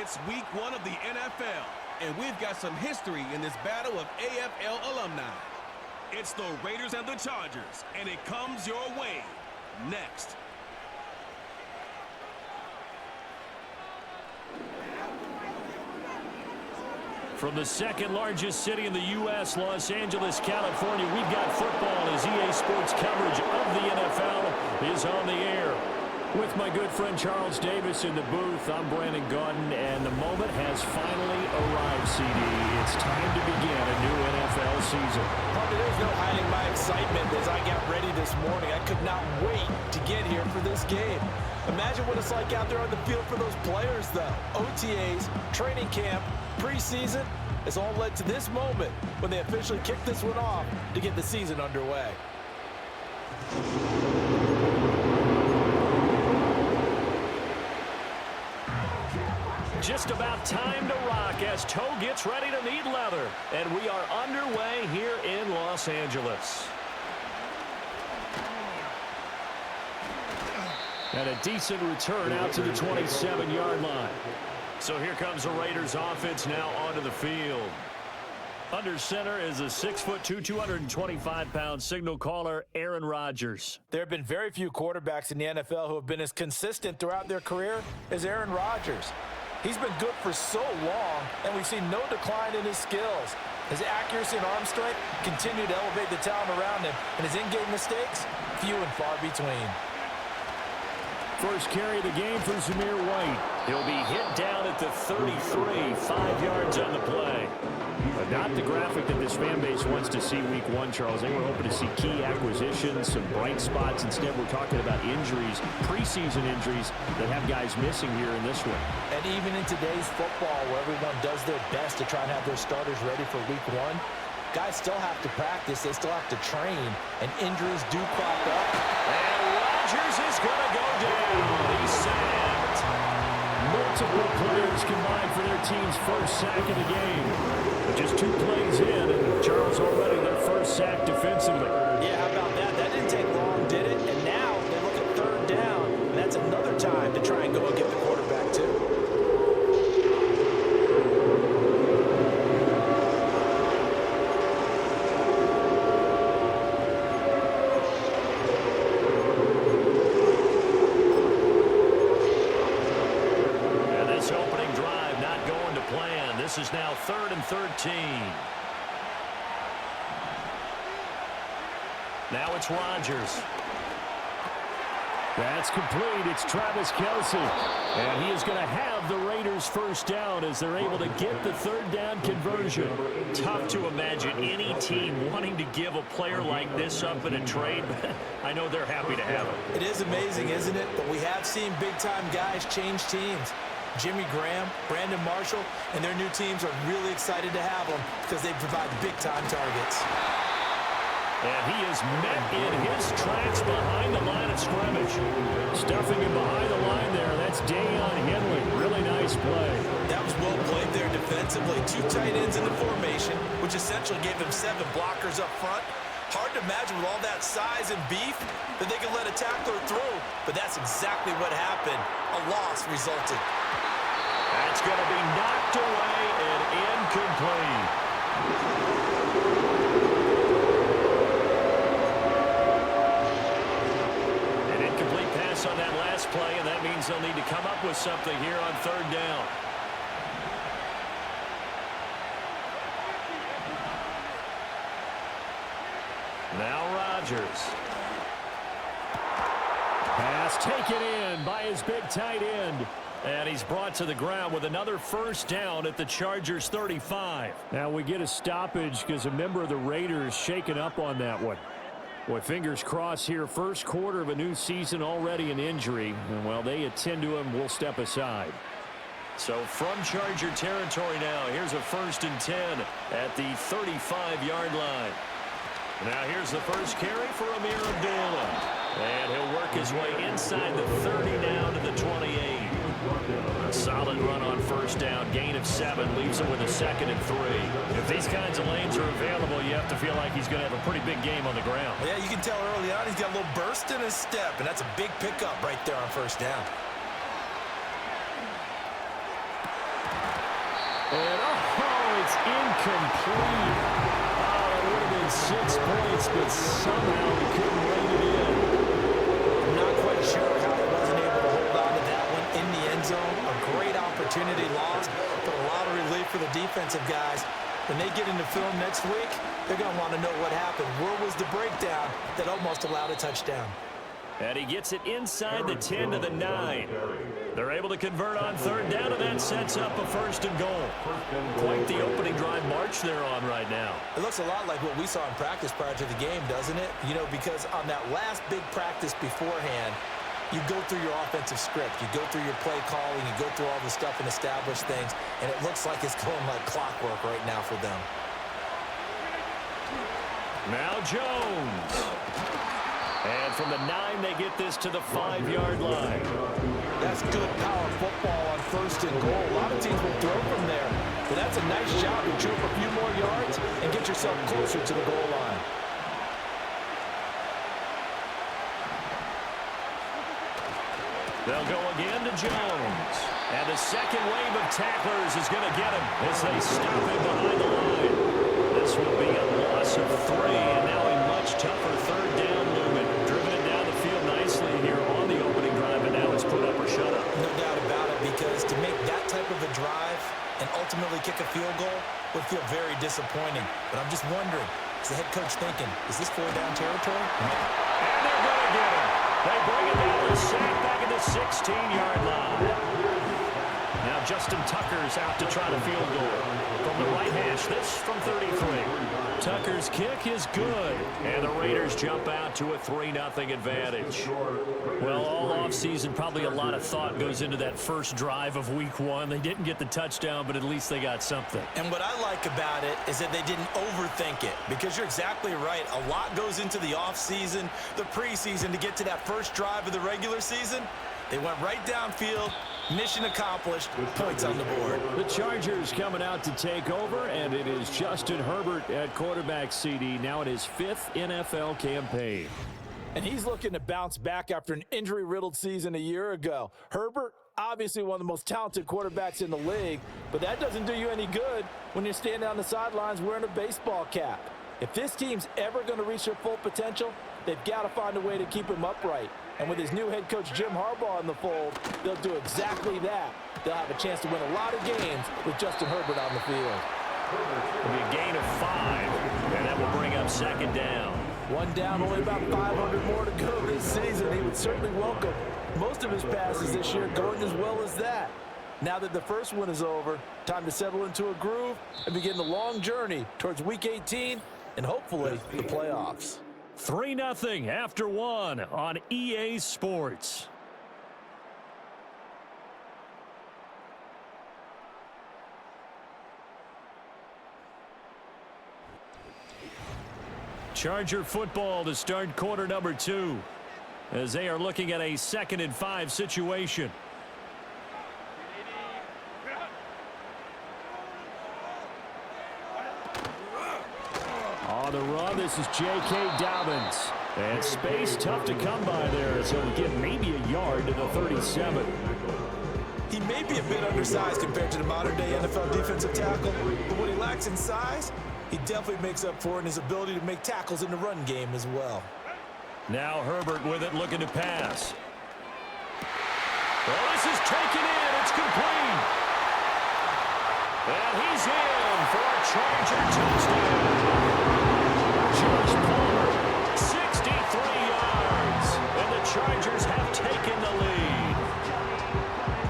It's week 1 of the NFL, and we've got some history in this battle of AFL alumni. It's the Raiders and the Chargers, and it comes your way next. From the second largest city in the U.S., Los Angeles, California, we've got football as EA Sports coverage of the NFL is on the air. With my good friend Charles Davis in the booth, I'm Brandon Gaudin, and the moment has finally arrived, CD. It's time to begin a new NFL season. Probably there's no hiding my excitement as I got ready this morning. I could not wait to get here for this game. Imagine what it's like out there on the field for those players, though. OTAs, training camp, preseason, it's all led to this moment when they officially kick this one off to get the season underway. Just about time to rock as Toe gets ready to meet leather. And we are underway here in Los Angeles. And a decent return out to the 27-yard line. So here comes the Raiders offense now onto the field. Under center is a 6'2", 225-pound signal caller, Aaron Rodgers. There have been very few quarterbacks in the NFL who have been as consistent throughout their career as Aaron Rodgers. He's been good for so long, and we've seen no decline in his skills. His accuracy and arm strength continue to elevate the talent around him, and his in-game mistakes, few and far between. First carry of the game for Zamir White. He'll be hit down at the 33, 5 yards on the play. But not the graphic that this fan base wants to see week 1, Charles. They were hoping to see key acquisitions, some bright spots. Instead, we're talking about injuries, preseason injuries that have guys missing here in this one. And even in today's football, where everyone does their best to try and have their starters ready for week 1, guys still have to practice. They still have to train, and injuries do crop up. And Rodgers is going to go down. He's sacked. Multiple players combined for their team's first sack of the game. But just 2 plays in, and Charles already their first sack defensively. Yeah, how about that? That didn't take long, did it? And now they look at 3rd down, and that's another time to try and go and get the quarterback too. This is now 3rd and 13. Now it's Rodgers. That's complete. It's Travis Kelce. And he is going to have the Raiders first down as they're able to get the 3rd down conversion. Tough to imagine any team wanting to give a player like this up in a trade, but I know they're happy to have it. It is amazing, isn't it? But we have seen big-time guys change teams. Jimmy Graham, Brandon Marshall, and their new teams are really excited to have them because they provide big-time targets. And he is met in his tracks behind the line of scrimmage. Stuffing him behind the line there. That's Deion Henley. Really nice play. That was well played there defensively. 2 tight ends in the formation, which essentially gave him 7 blockers up front. Hard to imagine with all that size and beef that they can let a tackler through, but that's exactly what happened. A loss resulted. That's going to be knocked away and incomplete. An incomplete pass on that last play, and that means they'll need to come up with something here on 3rd down. Now Rodgers. Pass taken in by his big tight end. And he's brought to the ground with another first down at the Chargers 35. Now we get a stoppage because a member of the Raiders shaken up on that one. Boy, fingers crossed here. First quarter of a new season, already an injury. And while they attend to him, we'll step aside. So from Charger territory now, here's a 1st and 10 at the 35-yard line. Now here's the first carry for Amir Abdullah. And he'll work his way inside the 30 down to the 28. A solid run on first down. Gain of 7 leaves him with a 2nd and 3. If these kinds of lanes are available, you have to feel like he's going to have a pretty big game on the ground. Yeah, you can tell early on he's got a little burst in his step, and that's a big pickup right there on first down. And, oh, it's incomplete. Oh, it would have been 6 points, but somehow he couldn't rein it in. I'm not quite sure how he wasn't able to hold on to that one in the end zone. A great opportunity lost, but a lot of relief for the defensive guys. When they get into film next week, they're going to want to know what happened. Where was the breakdown that almost allowed a touchdown? And he gets it inside the 10 to the 9. They're able to convert on third down, and that sets up a first and goal. Quite the opening drive march they're on right now. It looks a lot like what we saw in practice prior to the game, doesn't it? You know, because on that last big practice beforehand, you go through your offensive script. You go through your play calling. You go through all the stuff and establish things. And it looks like it's going like clockwork right now for them. Now Jones. And from the 9, they get this to the 5-yard line. That's good power football on first and goal. A lot of teams will throw from there. But that's a nice job to chew up a few more yards and get yourself closer to the goal line. They'll go again to Jones. And the second wave of tacklers is going to get him as they stop him behind the line. This will be a loss of 3, and now a much tougher third down movement. Driven it down the field nicely here on the opening drive, and now it's put up or shut up. No doubt about it, because to make that type of a drive and ultimately kick a field goal would feel very disappointing. But I'm just wondering, is the head coach thinking, is this 4-down territory? And they're going to get him. They bring it down to sack back at the 16-yard line. Now Justin Tucker's out to try the field goal. From the right hash, this from 33. Tucker's kick is good. And the Raiders jump out to a 3-0 advantage. Well, all offseason, probably a lot of thought goes into that first drive of Week 1. They didn't get the touchdown, but at least they got something. And what I like about it is that they didn't overthink it, because you're exactly right. A lot goes into the offseason, the preseason, to get to that first drive of the regular season. They went right downfield, mission accomplished, points on the board. The Chargers coming out to take over, and it is Justin Herbert at quarterback CD, now in his 5th NFL campaign. And he's looking to bounce back after an injury-riddled season a year ago. Herbert, obviously one of the most talented quarterbacks in the league, but that doesn't do you any good when you're standing on the sidelines wearing a baseball cap. If this team's ever going to reach their full potential, they've got to find a way to keep him upright. And with his new head coach, Jim Harbaugh, in the fold, they'll do exactly that. They'll have a chance to win a lot of games with Justin Herbert on the field. It'll be a gain of 5, and that will bring up second down. One down, only about 500 more to go this season. He would certainly welcome most of his passes this year going as well as that. Now that the first one is over, time to settle into a groove and begin the long journey towards Week 18 and hopefully the playoffs. 3-0 after 1 on EA Sports. Charger football to start quarter number 2 as they are looking at a 2nd and 5 situation. On the run, this is J.K. Dobbins. And space tough to come by there, so he'll get maybe a yard to the 37. He may be a bit undersized compared to the modern-day NFL defensive tackle, but what he lacks in size, he definitely makes up for in his ability to make tackles in the run game as well. Now Herbert with it, looking to pass. Well, this is taken in. It's complete. And he's in for a Charger touchdown. Josh Palmer, 63 yards. And the Chargers have taken the lead.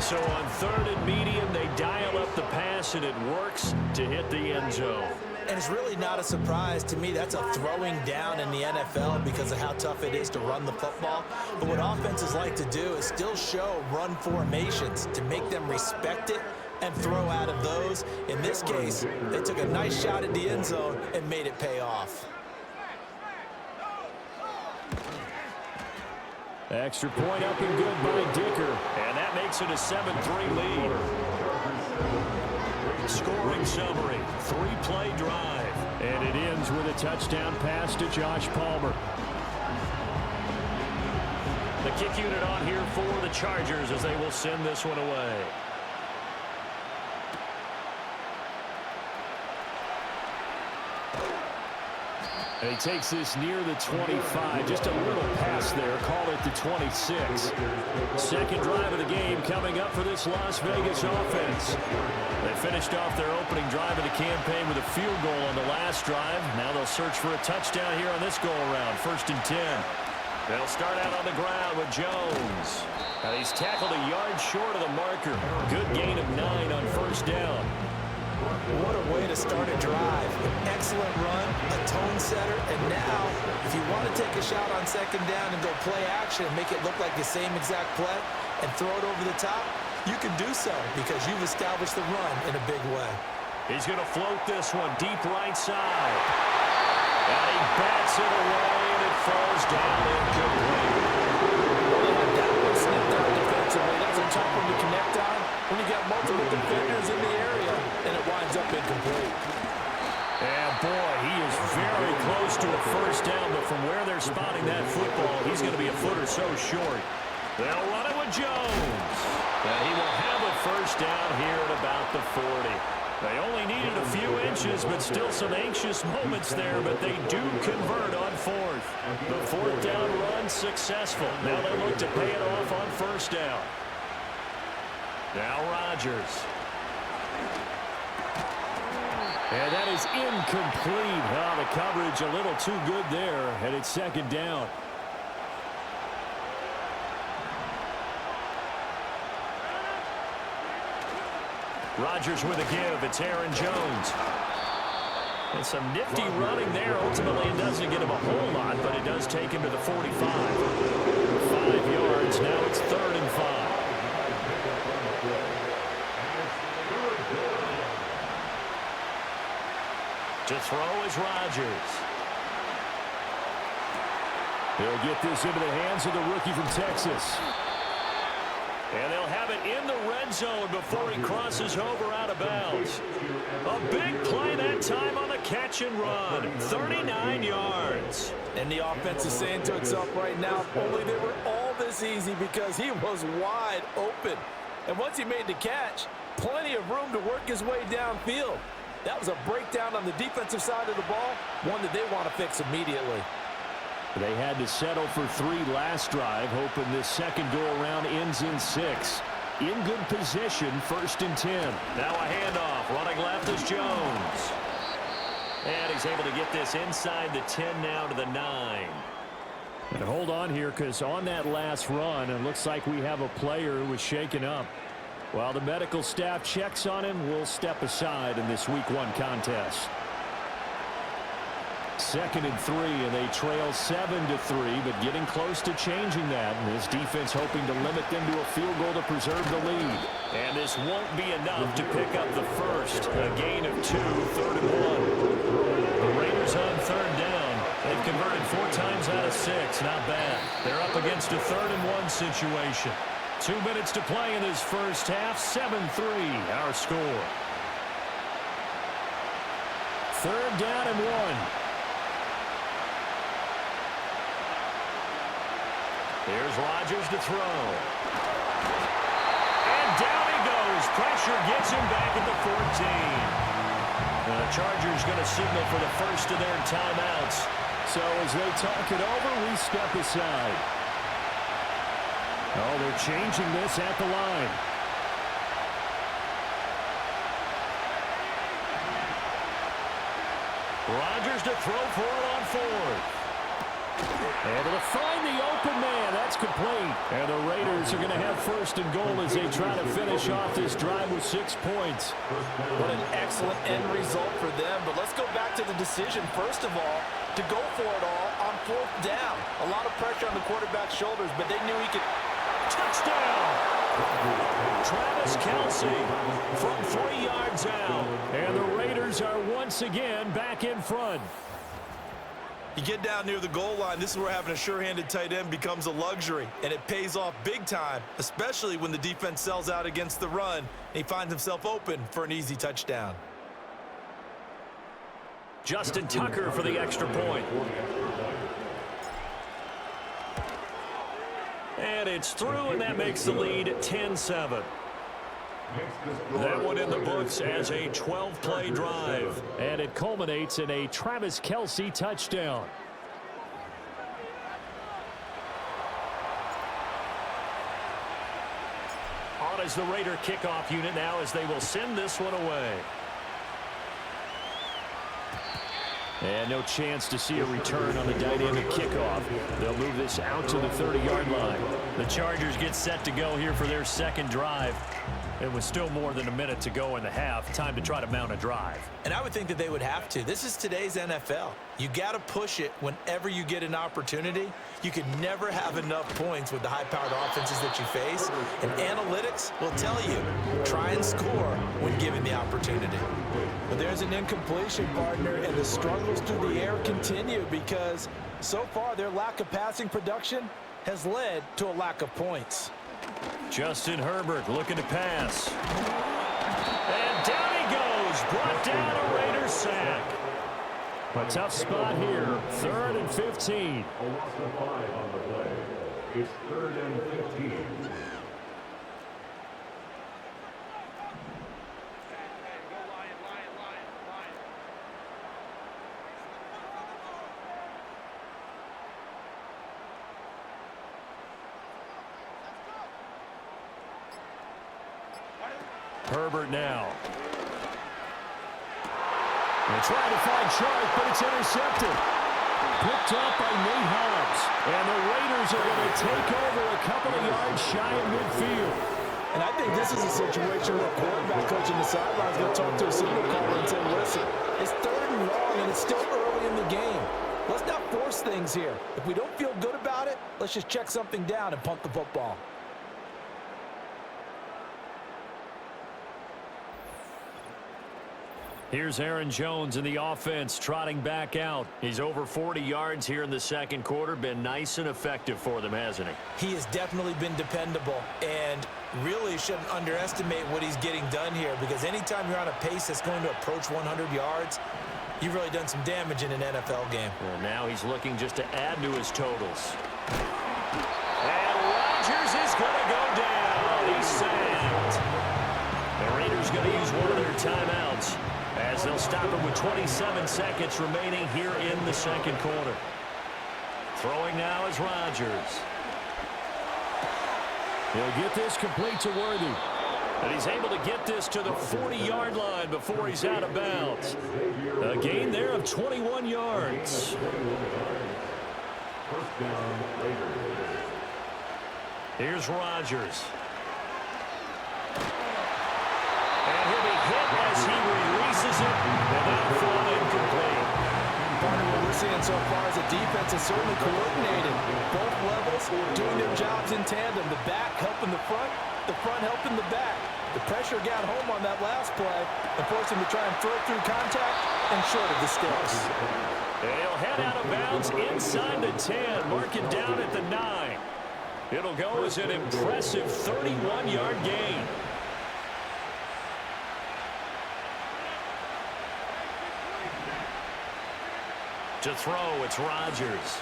So on 3rd and medium, they dial up the pass, and it works to hit the end zone. And it's really not a surprise to me. That's a throwing down in the NFL because of how tough it is to run the football. But what offenses like to do is still show run formations to make them respect it and throw out of those. In this case, they took a nice shot at the end zone and made it pay off. Extra point up and good by Dicker. And that makes it a 7-3 lead. Scoring summary, 3-play drive. And it ends with a touchdown pass to Josh Palmer. The kick unit on here for the Chargers as they will send this one away. And he takes this near the 25. Just a little pass there. Call it the 26. Second drive of the game coming up for this Las Vegas offense. They finished off their opening drive of the campaign with a field goal on the last drive. Now they'll search for a touchdown here on this go-around. 1st and 10. They'll start out on the ground with Jones. And he's tackled a yard short of the marker. Good gain of 9 on 1st down. What a way to start a drive. Excellent run, a tone setter, and now, if you want to take a shot on 2nd down and go play action and make it look like the same exact play and throw it over the top, you can do so because you've established the run in a big way. He's going to float this one deep right side. And he bats it away, and it falls down incomplete. Well, they had that one snipped out defensively. That's a tough one to connect on when you got multiple defenders in the area, and it winds up incomplete. And boy, he is very close to a 1st down, but from where they're spotting that football, he's going to be a foot or so short. They'll run it with Jones. And he will have a 1st down here at about the 40. They only needed a few inches, but still some anxious moments there, but they do convert on 4th. The 4th down run successful. Now they look to pay it off on 1st down. Now Rodgers. And that is incomplete. Oh, the coverage a little too good there, and it's 2nd down. Rodgers with a give. It's Aaron Jones. And some nifty running there. Ultimately, it doesn't get him a whole lot, but it does take him to the 45. 5 yards. Now it's 3rd and 5. To throw is Rodgers. He'll get this into the hands of the rookie from Texas. And they'll have it in the red zone before he crosses over out of bounds. A big play that time on the catch and run. 39 yards. And the offense is saying to itself right now, if only they were all this easy, because he was wide open. And once he made the catch, plenty of room to work his way downfield. That was a breakdown on the defensive side of the ball, one that they want to fix immediately. They had to settle for 3 last drive, hoping this second go-around ends in 6. In good position, 1st and 10. Now a handoff. Running left is Jones. And he's able to get this inside the 10 now to the 9. And hold on here, because on that last run, it looks like we have a player who was shaken up. While the medical staff checks on him, we'll step aside in this Week 1 contest. 2nd and 3, and they trail 7-3, but getting close to changing that. And this defense hoping to limit them to a field goal to preserve the lead. And this won't be enough to pick up the first. A gain of 2, 3rd and 1. The Raiders on 3rd down. They've converted 4 times out of 6. Not bad. They're up against a 3rd and 1 situation. 2 minutes to play in this first half. 7-3, our score. 3rd down and 1. Here's Rodgers to throw. And down he goes. Pressure gets him back at the 14. And the Chargers going to signal for the first of their timeouts. So as they talk it over, we step aside. Oh, they're changing this at the line. Rodgers to throw for it on 4th. Able to find the open man. That's complete. And the Raiders are going to have 1st and goal as they try to finish off this drive with 6 points. What an excellent end result for them. But let's go back to the decision, first of all, to go for it all on 4th down. A lot of pressure on the quarterback's shoulders, but they knew he could. Touchdown! Travis Kelce from 3 yards out. And the Raiders are once again back in front. You get down near the goal line, this is where having a sure-handed tight end becomes a luxury, and it pays off big time, especially when the defense sells out against the run, and he finds himself open for an easy touchdown. Justin Tucker for the extra point. And it's through, and that makes the lead 10-7. That one in the books as a 12-play drive. And it culminates in a Travis Kelce touchdown. On as the Raider kickoff unit now as they will send this one away. And no chance to see a return on the dynamic kickoff. They'll move this out to the 30-yard line. The Chargers get set to go here for their second drive. It was still more than a minute to go in the half. Time to try to mount a drive. And I would think that they would have to. This is today's NFL. You got to push it whenever you get an opportunity. You can never have enough points with the high-powered offenses that you face. And analytics will tell you, try and score when given the opportunity. But there's an incompletion, partner, and the struggles through the air continue because so far their lack of passing production has led to a lack of points. Justin Herbert looking to pass. And down he goes. Brought down a Raiders sack. A tough spot here. 3rd and 15. A loss of 5 on the play. It's 3rd and 15. Herbert now. They're trying to find Sharp, but it's intercepted. Picked up by Nate Hobbs. And the Raiders are going to take over a couple of yards shy of midfield. And I think this is a situation where a quarterback coach in the sideline is going to talk to a signal caller and say, listen, it's 3rd and long and it's still early in the game. Let's not force things here. If we don't feel good about it, let's just check something down and punt the football. Here's Aaron Jones in the offense trotting back out. He's over 40 yards here in the second quarter. Been nice and effective for them, hasn't he? He has definitely been dependable and really shouldn't underestimate what he's getting done here because anytime you're on a pace that's going to approach 100 yards, you've really done some damage in an NFL game. Well, now he's looking just to add to his totals. And Rodgers is going to go down. He's sacked. The Raiders going to use one of their timeouts as they'll stop it with 27 seconds remaining here in the second quarter. Throwing now is Rodgers. He'll get this complete to Worthy. And he's able to get this to the 40-yard line before he's out of bounds. A gain there of 21 yards. Here's Rodgers. And he'll be hit as he releases it. And that'll fall incomplete. Partner, what we're seeing so far is the defense is certainly coordinated. Both levels doing their jobs in tandem. The back helping the front helping the back. The pressure got home on that last play and forced him to try and throw through contact and short of the sticks. And he'll head out of bounds inside the 10. Mark it down at the 9. It'll go as an impressive 31-yard gain. To throw, it's Rodgers.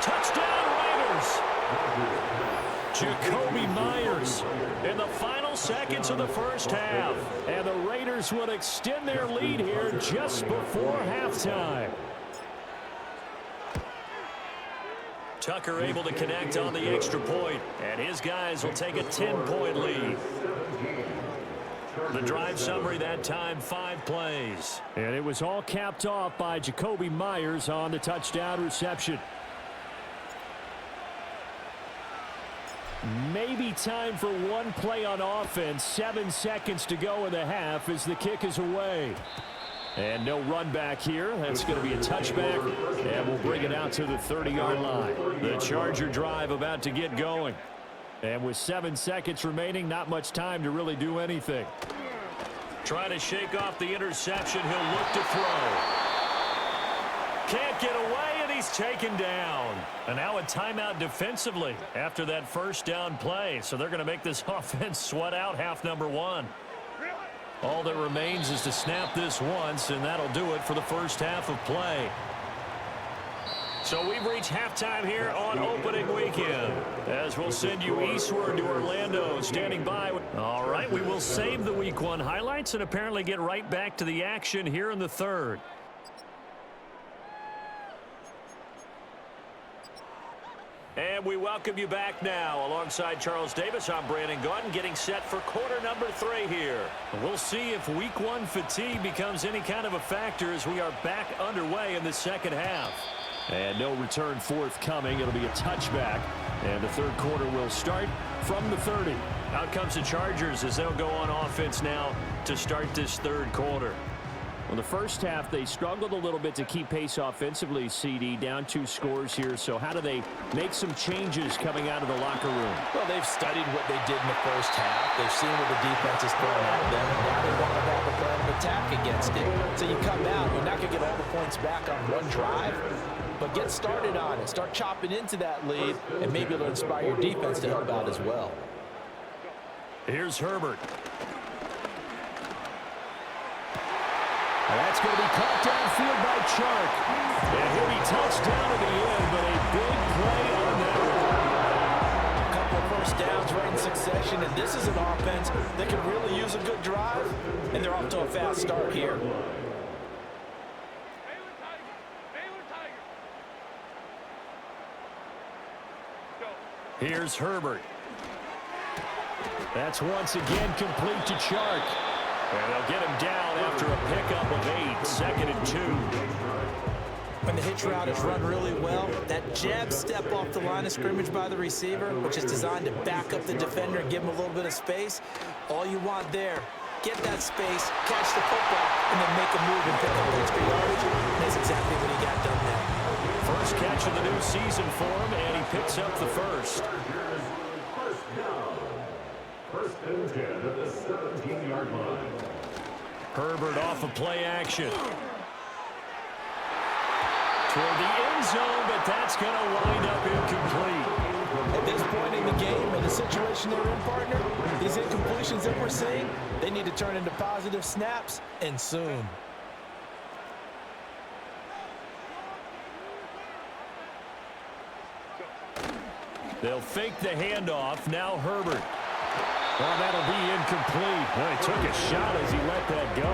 Touchdown, Raiders! Jacoby Myers in the final seconds of the first half. And the Raiders will extend their lead here just before halftime. Tucker able to connect on the extra point, and his guys will take a 10-point lead. The drive summary that time, 5 plays. And it was all capped off by Jacoby Myers on the touchdown reception. Maybe time for one play on offense. 7 seconds to go in the half as the kick is away. And no run back here. That's going to be a touchback. And we'll bring it out to the 30-yard line. The Charger drive about to get going. And with 7 seconds remaining, not much time to really do anything. Trying to shake off the interception. He'll look to throw. Can't get away, and he's taken down. And now a timeout defensively after that first down play. So they're going to make this offense sweat out half number 1. All that remains is to snap this once, and that'll do it for the first half of play. So we've reached halftime here on opening weekend, as we'll send you eastward to Orlando, standing by. All right, we will save the Week 1 highlights and apparently get right back to the action here in the third. And we welcome you back now. Alongside Charles Davis, I'm Brandon Gordon, getting set for quarter number 3 here. We'll see if Week 1 fatigue becomes any kind of a factor as we are back underway in the second half. And no return forthcoming. It'll be a touchback. And the third quarter will start from the 30. Out comes the Chargers as they'll go on offense now to start this third quarter. Well, the first half, they struggled a little bit to keep pace offensively, CD, down 2 scores here. So how do they make some changes coming out of the locker room? Well, they've studied what they did in the first half. They've seen what the defense is throwing at them, and now they want to have a plan of attack against it. So you come out, you're not going to get all the points back on one drive, but get started on it. Start chopping into that lead, and maybe it'll inspire your defense to help out as well. Here's Herbert. That's going to be caught downfield by Chark. And he'll be touched down at the end, but a big play on that one. A couple of first downs right in succession, and this is an offense that can really use a good drive, and they're off to a fast start here. Here's Herbert. That's once again complete to Chark. And they'll get him down after a pickup of 8, 2nd and 2. When the hitch route is run really well, that jab step off the line of scrimmage by the receiver, which is designed to back up the defender and give him a little bit of space, all you want there, get that space, catch the football, and then make a move and pick up extra yardage. And that's exactly what he got done there. First catch of the new season for him, and he picks up the first. First and 10 at the 17-yard line. Herbert off of play action. Toward the end zone, but that's going to wind up incomplete. At this point in the game, in the situation they're in, partner, these incompletions that we're seeing, they need to turn into positive snaps, and soon. They'll fake the handoff. Now Herbert. Well, that'll be incomplete. Well, he took a shot as he let that go.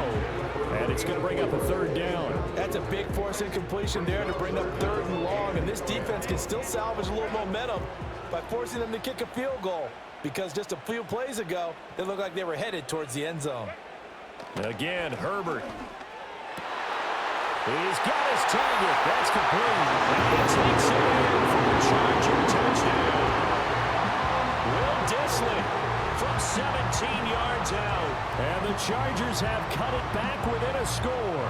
And it's going to bring up a third down. That's a big force incompletion there to bring up 3rd and long. And this defense can still salvage a little momentum by forcing them to kick a field goal. Because just a few plays ago, they looked like they were headed towards the end zone. Again, Herbert. He's got his target. That's complete. And he takes it in for the Charger touchdown. Will Dissly from 17 yards out. And the Chargers have cut it back within a score.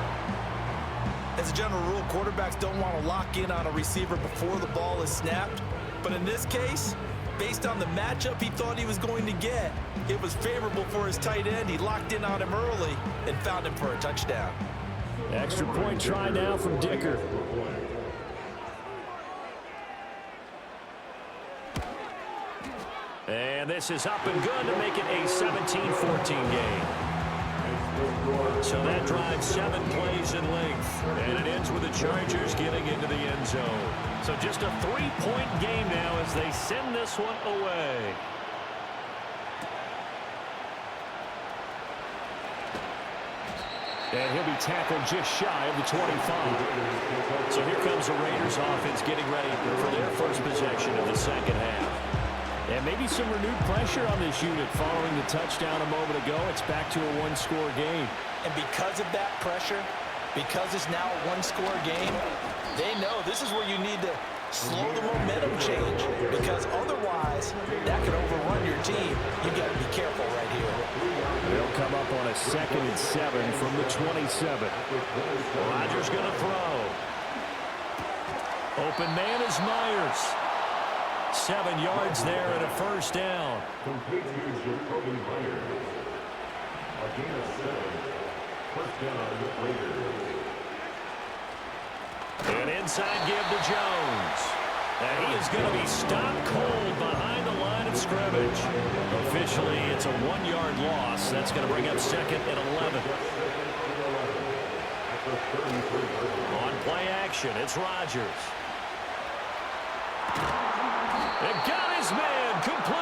As a general rule, quarterbacks don't want to lock in on a receiver before the ball is snapped. But in this case, based on the matchup he thought he was going to get, it was favorable for his tight end. He locked in on him early and found him for a touchdown. Extra point try now from Dicker. And this is up and good to make it a 17-14 game. So that drives 7 plays in length. And it ends with the Chargers getting into the end zone. So just a 3-point game now as they send this one away. And he'll be tackled just shy of the 25. So here comes the Raiders offense getting ready for their first possession of the second half. And maybe some renewed pressure on this unit following the touchdown a moment ago. It's back to a 1-score game. And because of that pressure, because it's now a 1-score game, they know this is where you need to slow the momentum change, because otherwise that could overrun your team. You got to be careful right here. They'll come up on a 2nd and 7 from the 27. Rodgers going to throw. Open man is Myers. 7 yards there and a first down. Complete to Jacoby Myers. Again a 7. First down, Raiders. An inside give to Jones. And he is going to be stopped cold behind the line of scrimmage. Officially, it's a 1-yard loss. That's going to bring up 2nd and 11. On play action, it's Rodgers. And got his man complete.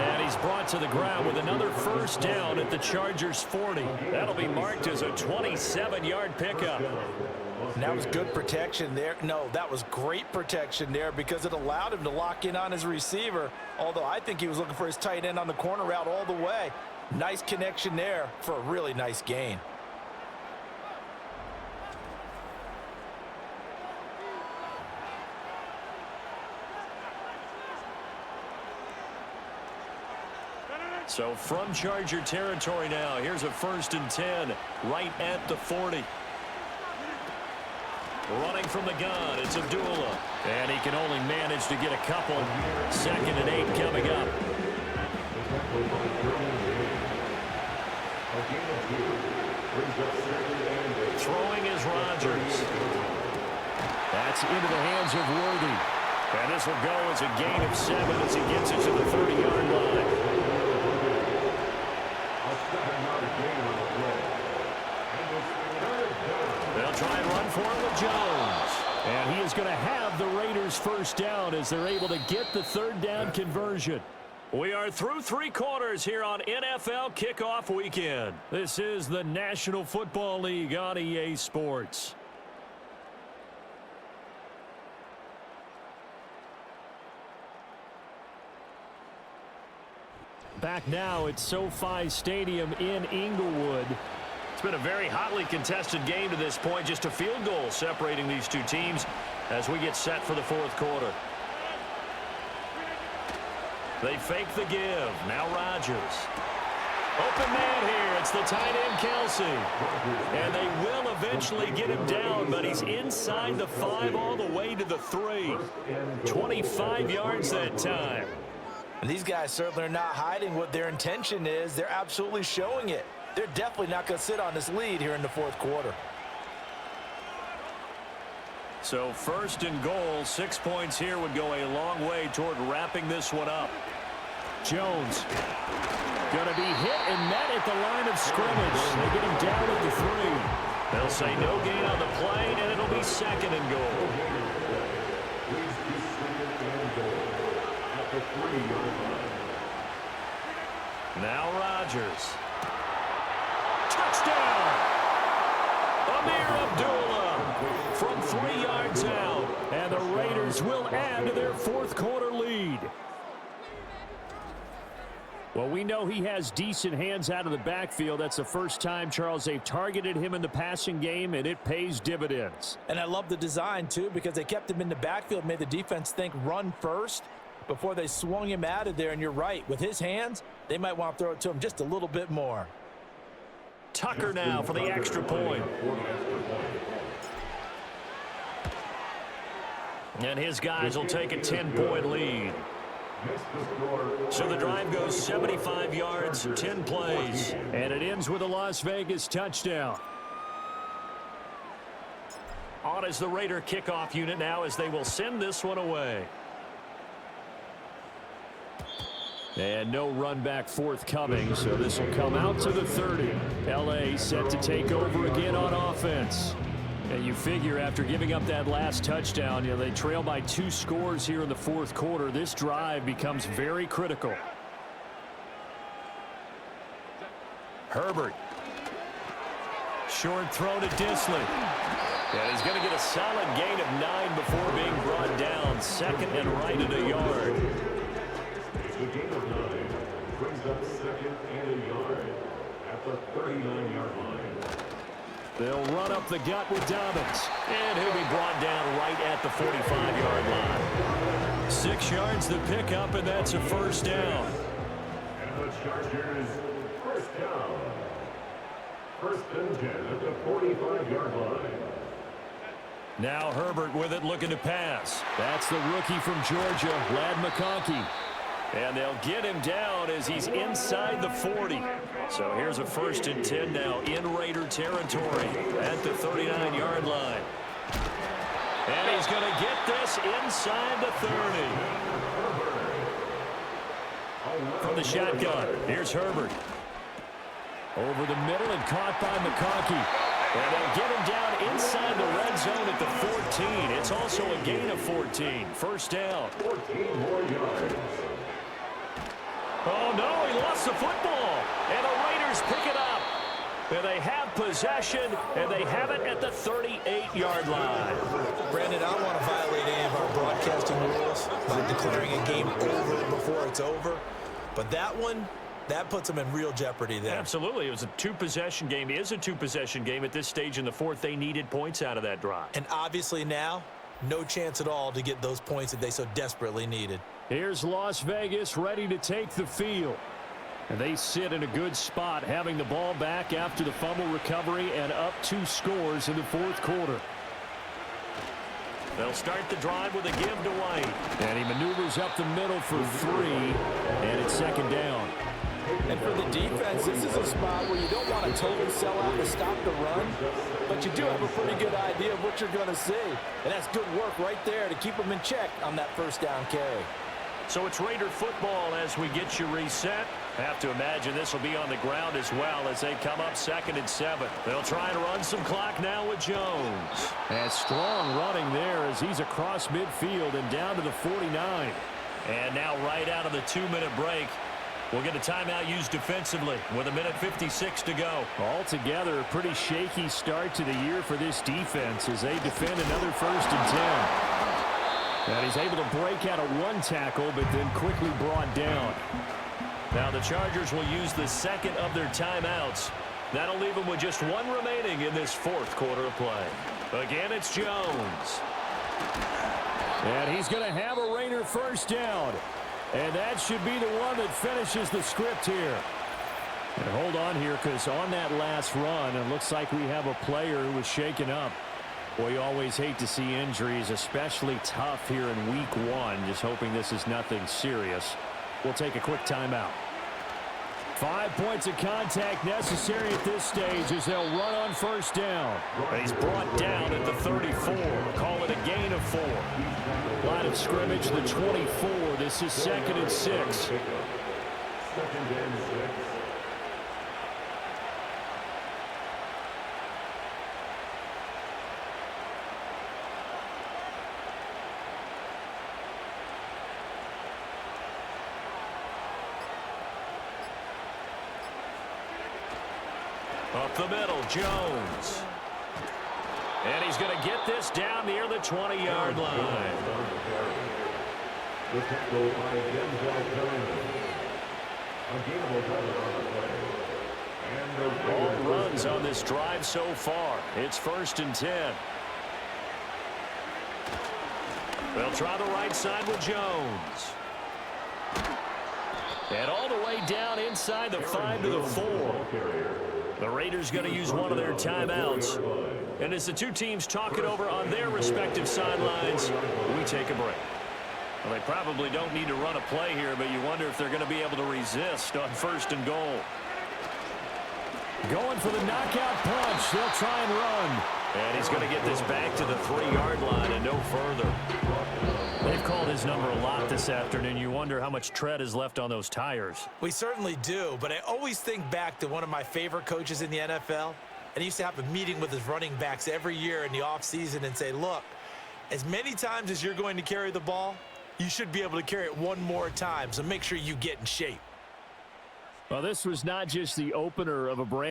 And he's brought to the ground with another first down at the Chargers 40. That'll be marked as a 27-yard pickup. And that was good protection there. No, that was great protection there because it allowed him to lock in on his receiver, although I think he was looking for his tight end on the corner route all the way. Nice connection there for a really nice gain. So from Charger territory now, here's a 1st and 10 right at the 40. Running from the gun, it's Abdullah. And he can only manage to get a couple. 2nd and 8 coming up. Throwing is Rodgers. That's into the hands of Worthy. And this will go as a gain of 7 as he gets it to the 30-yard line. They'll try and run for it with Jones. And he is going to have the Raiders first down as they're able to get the 3rd down conversion. We are through 3 quarters here on NFL Kickoff Weekend. This is the National Football League on EA Sports. Back now at SoFi Stadium in Inglewood. It's been a very hotly contested game to this point. Just a field goal separating these two teams as we get set for the 4th quarter. They fake the give. Now Rodgers. Open man here. It's the tight end, Kelsey. And they will eventually get him down, but he's inside the 5 all the way to the 3. 25 yards that time. And these guys certainly are not hiding what their intention is. They're absolutely showing it. They're definitely not going to sit on this lead here in the 4th quarter. So 1st and goal, 6 points here would go a long way toward wrapping this one up. Jones going to be hit and met at the line of scrimmage. They get him down at the 3. They'll say no gain on the play, and it'll be 2nd and goal. Now Rodgers. Touchdown! Amir Abdullah from 3 yards out. And the Raiders will add to their 4th quarter lead. Well, we know he has decent hands out of the backfield. That's the first time, Charles, they've targeted him in the passing game, and it pays dividends. And I love the design, too, because they kept him in the backfield, made the defense think run first before they swung him out of there. And you're right, with his hands, they might want to throw it to him just a little bit more. Tucker now for the extra point. And his guys will take a 10-point lead. So the drive goes 75 yards, 10 plays. And it ends with a Las Vegas touchdown. On is the Raider kickoff unit now as they will send this one away. And no run back forthcoming, so this will come out to the 30. L.A. set to take over again on offense. And you figure after giving up that last touchdown, they trail by 2 scores here in the 4th quarter. This drive becomes very critical. Herbert. Short throw to Disley. And he's going to get a solid gain of 9 before being brought down. 2nd and right at a yard. The gain of 9 brings up 2nd and a yard at the 39-yard line. They'll run up the gut with Dobbins. And he'll be brought down right at the 45-yard line. 6 yards to pick up, and that's a first down. And the Chargers first down. 1st and 10 at the 45-yard line. Now Herbert with it, looking to pass. That's the rookie from Georgia, Lad McConkey. And they'll get him down as he's inside the 40. So here's a 1st and 10 now in Raider territory at the 39-yard line. And he's going to get this inside the 30. From the shotgun, here's Herbert. Over the middle and caught by McConkey. And they'll get him down inside the red zone at the 14. It's also a gain of 14. First down. 14 more yards. Oh, no, he lost the football. And the Raiders pick it up. And they have possession, and they have it at the 38-yard line. Brandon, I don't want to violate any of our broadcasting rules by declaring a game over before it's over. But that one, that puts them in real jeopardy there. Absolutely. It was a two-possession game. It is a two-possession game at this stage in the fourth. They needed points out of that drive. And obviously now, no chance at all to get those points that they so desperately needed. Here's Las Vegas ready to take the field. And they sit in a good spot, having the ball back after the fumble recovery and up 2 scores in the fourth quarter. They'll start the drive with a give to White. And he maneuvers up the middle for 3, and it's second down. And for the defense, this is a spot where you don't want to totally sell out to stop the run, but you do have a pretty good idea of what you're going to see. And that's good work right there to keep them in check on that first down carry. So it's Raider football as we get you reset. Have to imagine this will be on the ground as well as they come up 2nd and 7. They'll try and run some clock now with Jones. And strong running there as he's across midfield and down to the 49. And now right out of the 2-minute break, we'll get a timeout used defensively with 1:56 to go. Altogether, a pretty shaky start to the year for this defense as they defend another 1st and 10. And he's able to break out of 1 tackle, but then quickly brought down. Now the Chargers will use the second of their timeouts. That'll leave them with just 1 remaining in this fourth quarter of play. Again, it's Jones. And he's going to have a Raider first down. And that should be the one that finishes the script here. And hold on here, because on that last run, it looks like we have a player who was shaken up. Boy, you always hate to see injuries, especially tough here in week 1. Just hoping this is nothing serious. We'll take a quick timeout. 5 points of contact necessary at this stage as they'll run on first down. He's brought down at the 34. Call it a gain of 4. Line of scrimmage, the 24. This is 2nd and 6. 2nd and 6. Up the middle, Jones. And he's going to get this down near the 20-yard line. The tackle by Denzel Perrin. A gainable cover on the play. And the All runs on this drive so far. It's 1st and 10. They'll try the right side with Jones. And all the way down inside the 5 to the 4. The Raiders going to use one of their timeouts. And as the two teams talk it over on their respective sidelines, we take a break. Well, they probably don't need to run a play here, but you wonder if they're going to be able to resist on 1st and goal. Going for the knockout punch. They'll try and run. And he's going to get this back to the 3-yard line and no further. They've called his number a lot this afternoon. You wonder how much tread is left on those tires. We certainly do, but I always think back to one of my favorite coaches in the NFL. And he used to have a meeting with his running backs every year in the offseason and say, look, as many times as you're going to carry the ball, you should be able to carry it 1 more time, so make sure you get in shape. Well, this was not just the opener of a brand